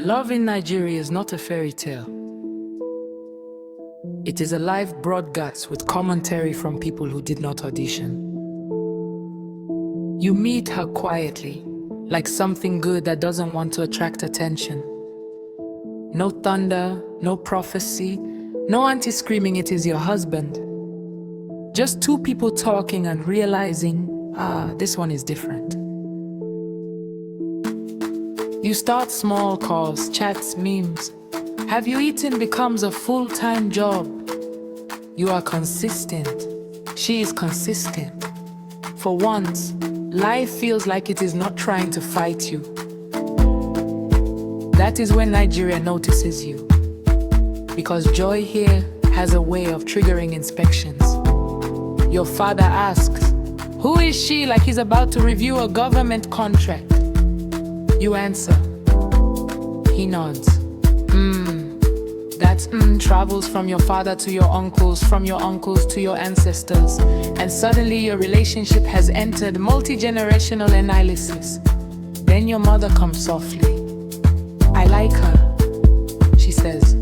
Love in Nigeria is not a fairy tale. It is a live broadcast with commentary from people who did not audition. You meet her quietly, like something good that doesn't want to attract attention. No thunder, no prophecy, no auntie screaming it is your husband. Just two people talking and realizing, this one is different. You start small calls, chats, memes. Have you eaten becomes a full-time job. You are consistent. She is consistent. For once, life feels like it is not trying to fight you. That is when Nigeria notices you. Because joy here has a way of triggering inspections. Your father asks, "Who is she?" like he's about to review a government contract. You answer. He nods. That travels from your father to your uncles, from your uncles to your ancestors. And suddenly your relationship has entered multi-generational analysis. Then your mother comes softly. "I like her," she says.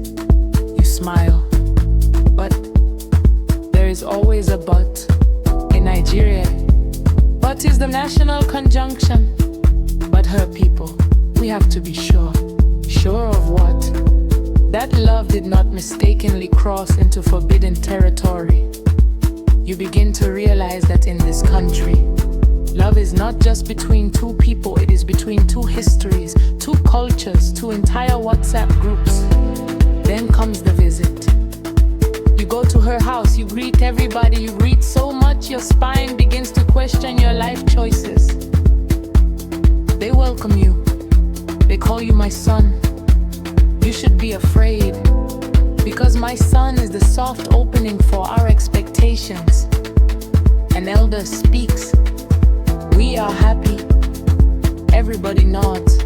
You smile. But there is always a but. In Nigeria, but is the national conjunction. But her people, we have to be sure. Sure of what? That love did not mistakenly cross into forbidden territory. You begin to realize that in this country, love is not just between two people, it is between two histories, two cultures, two entire WhatsApp groups. Then comes the visit. You go to her house, you greet everybody, you greet so much your spine begins to question your life choices. They welcome you. They call you my son. You should be afraid, because my son is the soft opening for our expectations. An elder speaks. We are happy. Everybody nods.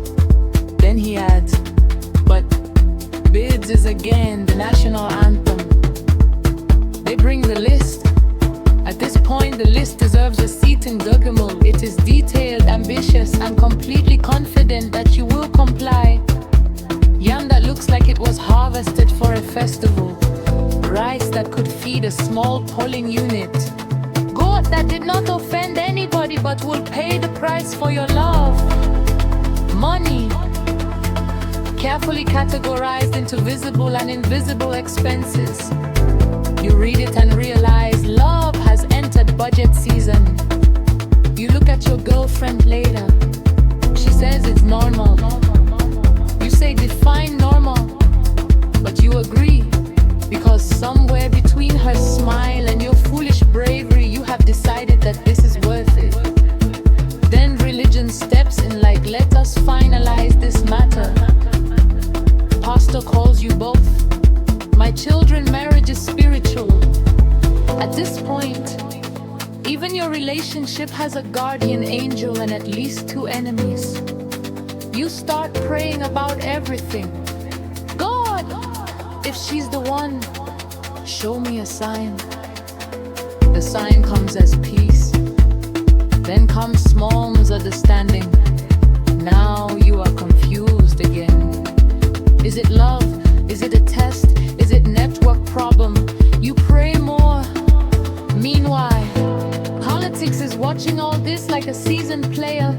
Then he adds, "But bids is again the national anthem." They bring the list. At this point, the list deserves a seat in Guggemul. It is detailed, ambitious, and completely confident that you will comply. Yam that looks like it was harvested for a festival. Rice that could feed a small polling unit. Goat that did not offend anybody but will pay the price for your love. Money, carefully categorized into visible and invisible expenses. You read it and realize love has entered budget season. You look at your girlfriend later. She says it's normal. You say define normal, but you agree, because somewhere between her smile and your foolish bravery, you have decided that this is worth it. Then religion steps in like, "Let us finalize this matter." Pastor calls you both. "My children, marriage is spiritual." At this point, even your relationship has a guardian angel and at least two enemies. You start praying about everything. "God, if she's the one, show me a sign." The sign comes as peace. Then comes small misunderstanding. Now you are confused again. Is it love? Is it a test? Is it network problem? You pray more. Meanwhile, politics is watching all this like a seasoned player.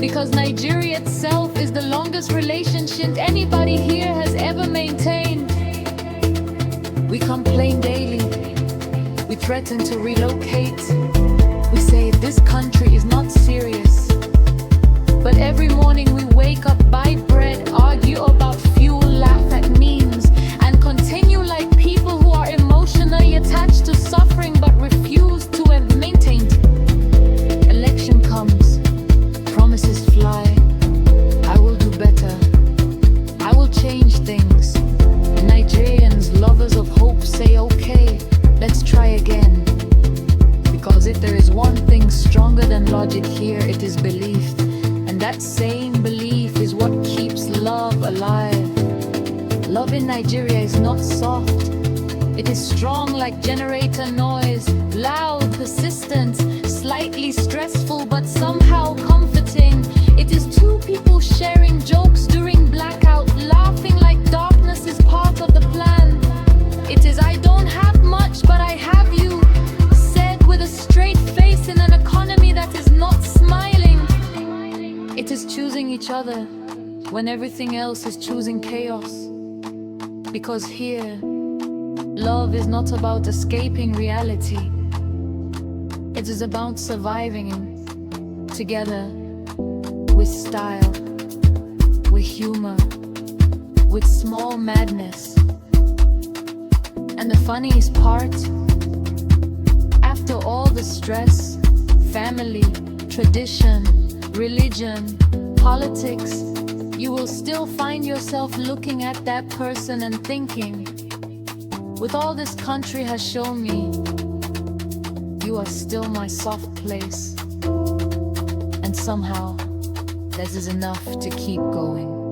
Because Nigeria itself is the longest relationship anybody here has ever maintained. We complain daily. We threaten to relocate. We say this country is not serious. But every morning we wake up, buy bread, argue about fuel, laugh at memes, and continue like people who are emotionally attached to suffering but refuse to maintain. Election comes. Promises fly. I will do better. I will change things. Nigerians, lovers of hope, say okay, let's try again. Because if there is one thing stronger than logic here, it is belief. And that same belief is what keeps love alive. Love in Nigeria is not soft. It is strong like generator noise, loud, persistent, slightly stressful, but somehow comforting. It is two people sharing jokes during blackout It is choosing each other when everything else is choosing chaos. Because here, love is not about escaping reality. It is about surviving together, with style, with humor, with small madness. And the funniest part, after all the stress, family, tradition, religion, politics, you will still find yourself looking at that person and thinking, with all this country has shown me, you are still my soft place. And somehow, this is enough to keep going.